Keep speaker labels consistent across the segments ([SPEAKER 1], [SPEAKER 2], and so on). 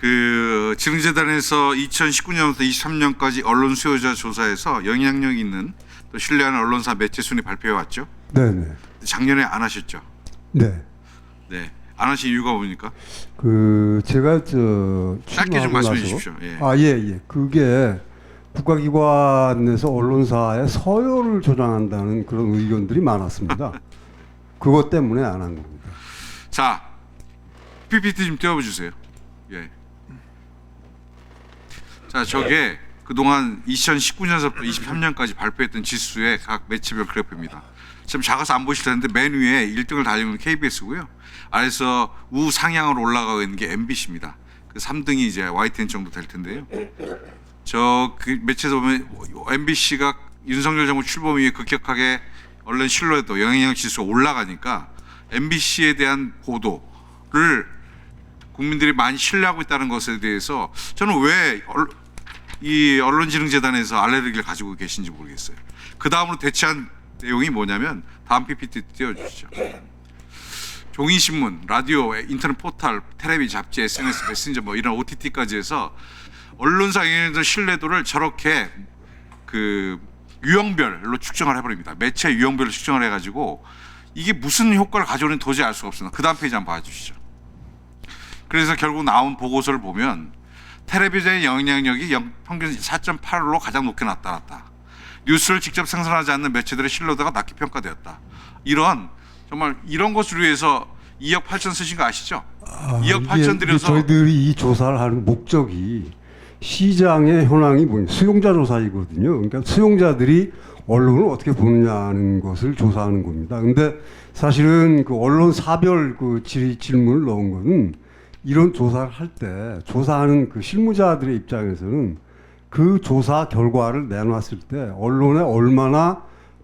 [SPEAKER 1] 그 지능재단에서 2019년부터 23년까지 언론 수요자 조사에서 영향력 있는 또 신뢰하는 언론사 매체 순위 발표해 왔죠.
[SPEAKER 2] 네네.
[SPEAKER 1] 작년에 안 하셨죠.
[SPEAKER 2] 네.
[SPEAKER 1] 네. 안 하신 이유가 뭡니까?
[SPEAKER 2] 그 제가 저
[SPEAKER 1] 짧게 좀
[SPEAKER 2] 출마하고
[SPEAKER 1] 말씀해
[SPEAKER 2] 나서-
[SPEAKER 1] 주십시오. 예.
[SPEAKER 2] 예. 그게 국가기관에서 언론사의 서열을 조장한다는 그런 의견들이 많았습니다. 그것 때문에 안 한 겁니다.
[SPEAKER 1] 자, PPT 좀 띄워주세요. 예. 자, 저게 그동안 2019년서부터 23년까지 발표했던 지수의 각 매체별 그래프입니다. 지금 작아서 안 보실 텐데 맨 위에 1등을 달리고 있는 KBS고요. 아래서 우상향으로 올라가고 있는 게 MBC입니다. 그 3등이 이제 YTN 정도 될 텐데요. 저 그 매체에서 보면 MBC가 윤석열 정부 출범 이후에 급격하게 언론 신뢰도 영향력 지수가 올라가니까 MBC에 대한 보도를 국민들이 많이 신뢰하고 있다는 것에 대해서 저는 왜 이 언론지능재단에서 알레르기를 가지고 계신지 모르겠어요. 그 다음으로 대체한 내용이 뭐냐면 다음 PPT 띄워주시죠. 종이신문, 라디오, 인터넷 포털, 텔레비, 잡지, SNS, 메신저 뭐 이런 OTT까지 해서 언론사의 신뢰도를 저렇게 그 유형별로 측정을 해버립니다. 매체 유형별로 측정을 해가지고 이게 무슨 효과를 가져오는지 도저히 알 수가 없습니다. 그 다음 페이지 한번 봐주시죠. 그래서 결국 나온 보고서를 보면 텔레비전의 영향력이 평균 4.8로 가장 높게 나타났다. 뉴스를 직접 생산하지 않는 매체들의 신뢰도가 낮게 평가되었다. 이런 정말 이런 것을 위해서 2억 8천 쓰신 거 아시죠? 2억 8천 들여서
[SPEAKER 2] 저희들이 이 조사를 하는 목적이 시장의 현황이 뭐냐 수용자 조사이거든요. 그러니까 수용자들이 언론을 어떻게 보느냐는 것을 조사하는 겁니다. 근데 사실은 그 언론 사별 그 질문을 넣은 거는 이런 조사를 할 때 조사하는 그 실무자들의 입장에서는 그 조사 결과를 내놨을 때 언론에 얼마나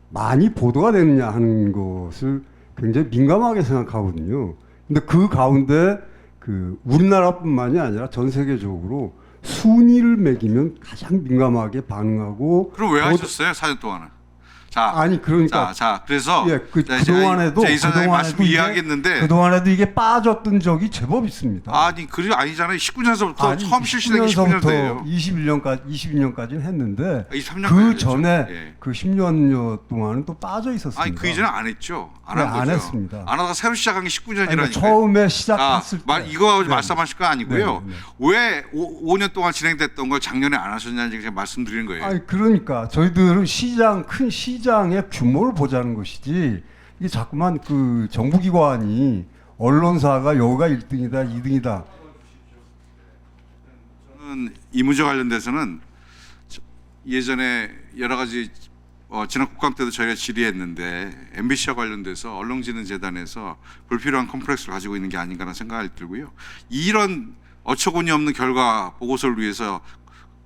[SPEAKER 2] 많이 보도가 되느냐 하는 것을 굉장히 민감하게 생각하거든요. 근데 그 가운데 그 우리나라뿐만이 아니라 전 세계적으로 순위를 매기면 가장 민감하게 반응하고.
[SPEAKER 1] 그럼 왜 하셨어요? 4년 동안은. 자,
[SPEAKER 2] 아니 그러니까
[SPEAKER 1] 자 그래서
[SPEAKER 2] 그동안에도
[SPEAKER 1] 제 이사장님 말씀 이해하겠는데
[SPEAKER 2] 그동안에도 이게 빠졌던 적이 제법 있습니다.
[SPEAKER 1] 아니 그게 아니잖아요. 19년서부터
[SPEAKER 2] 아니,
[SPEAKER 1] 처음 실시된 게 19년도예요.
[SPEAKER 2] 22년까지 했는데
[SPEAKER 1] 23년까지
[SPEAKER 2] 그 전에
[SPEAKER 1] 예.
[SPEAKER 2] 그 10년여 동안은 또 빠져 있었습니다.
[SPEAKER 1] 아니 그 이전에 안 했죠. 안
[SPEAKER 2] 네,
[SPEAKER 1] 한 거죠.
[SPEAKER 2] 안 했습니다.
[SPEAKER 1] 안 하다가 새로 시작한 게 19년이라니까요.
[SPEAKER 2] 그러니까 처음에 시작했을 때
[SPEAKER 1] 이거
[SPEAKER 2] 네.
[SPEAKER 1] 말씀하실 거 아니고요.
[SPEAKER 2] 네.
[SPEAKER 1] 왜 5년 동안 진행됐던 걸 작년에 안 하셨냐는 제가 말씀드리는 거예요.
[SPEAKER 2] 아니 그러니까 저희들은 큰 시장의 규모를 보자는 것이지 이게 자꾸만 그 정부기관이 언론사가 여기가 1등이다 2등이다.
[SPEAKER 1] 저는 이 문제 관련돼서는 예전에 여러 가지 지난 국감 때도 저희가 질의했는데 MBC와 관련돼서 언론지능재단에서 불필요한 컴플렉스를 가지고 있는 게 아닌가라는 생각이 들고요. 이런 어처구니 없는 결과 보고서를 위해서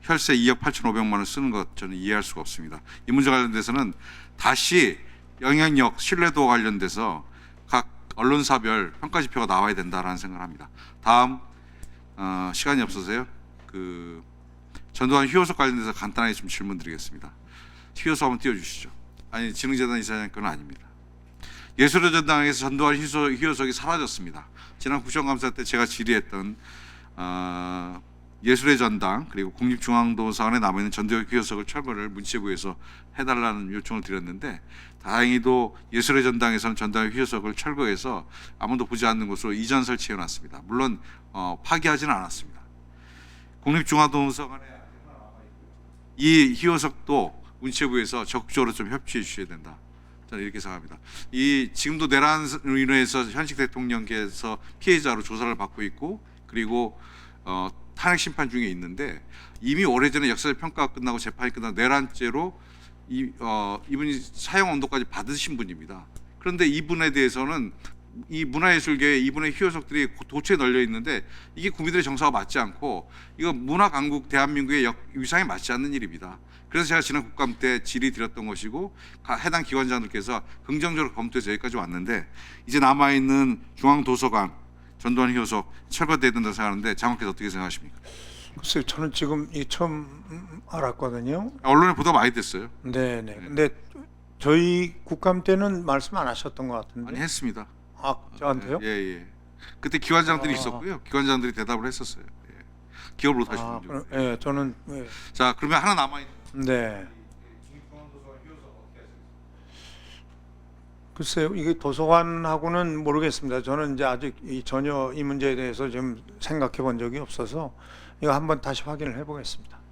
[SPEAKER 1] 혈세 2억 8,500만 원 쓰는 것 저는 이해할 수가 없습니다. 이 문제 관련돼서는 다시 영향력, 신뢰도와 관련돼서 각 언론사별 평가 지표가 나와야 된다라는 생각을 합니다. 다음 시간이 없어서요. 그 전두환 휴호석 관련돼서 간단하게 좀 질문드리겠습니다. 휴호석 한번 띄워주시죠. 아니 지능재단 이사장 건 아닙니다. 예술의 전당에서 전두환 휴호석이 사라졌습니다. 지난 국정감사 때 제가 질의했던 예술의 전당 그리고 국립중앙도서관에 남아있는 전두환 휴호석을 철거를 문체부에서 해달라는 요청을 드렸는데 다행히도 예술의 전당에서는 전두환 휴호석을 철거해서 아무도 보지 않는 곳으로 이전 설치해놨습니다. 물론 파기하지는 않았습니다. 국립중앙도서관에 이 휴호석도 문체부에서 적극적으로 좀 협조해 주셔야 된다. 저는 이렇게 생각합니다. 이 지금도 내란으로 인해서 현직 대통령께서 피해자로 조사를 받고 있고 그리고 탄핵 심판 중에 있는데 이미 오래전에 역사적 평가가 끝나고 재판이 끝나고 내란죄로 이분이 사형 언도까지 받으신 분입니다. 그런데 이분에 대해서는 이 문화예술계에 이분의 휴호석들이 도처에 널려 있는데 이게 국민들의 정서와 맞지 않고 이거 문화 강국 대한민국의 위상에 맞지 않는 일입니다. 그래서 제가 지난 국감 때 질의 드렸던 것이고 해당 기관장들께서 긍정적으로 검토해서 여기까지 왔는데 이제 남아있는 중앙도서관 전두환 휴호석 철거돼야 된다고 생각하는데 장관께서 어떻게 생각하십니까?
[SPEAKER 3] 글쎄요, 저는 지금 이 처음 알았거든요.
[SPEAKER 1] 언론에 보도 많이 됐어요.
[SPEAKER 3] 네네. 근데 저희 국감 때는 말씀 안 하셨던 것 같은데.
[SPEAKER 1] 아니 했습니다.
[SPEAKER 3] 아, 저한테요?
[SPEAKER 1] 예. 그때 기관장들이 있었고요. 기관장들이 대답을 했었어요. 예. 기업으로 다시
[SPEAKER 3] 아,
[SPEAKER 1] 옮겨.
[SPEAKER 3] 예, 저는
[SPEAKER 1] 자, 그러면 하나 남아 있는.
[SPEAKER 3] 네. 글쎄요, 이게 도서관하고는 모르겠습니다. 저는 이제 아직 전혀 이 문제에 대해서 좀 생각해 본 적이 없어서 이거 한번 다시 확인을 해보겠습니다.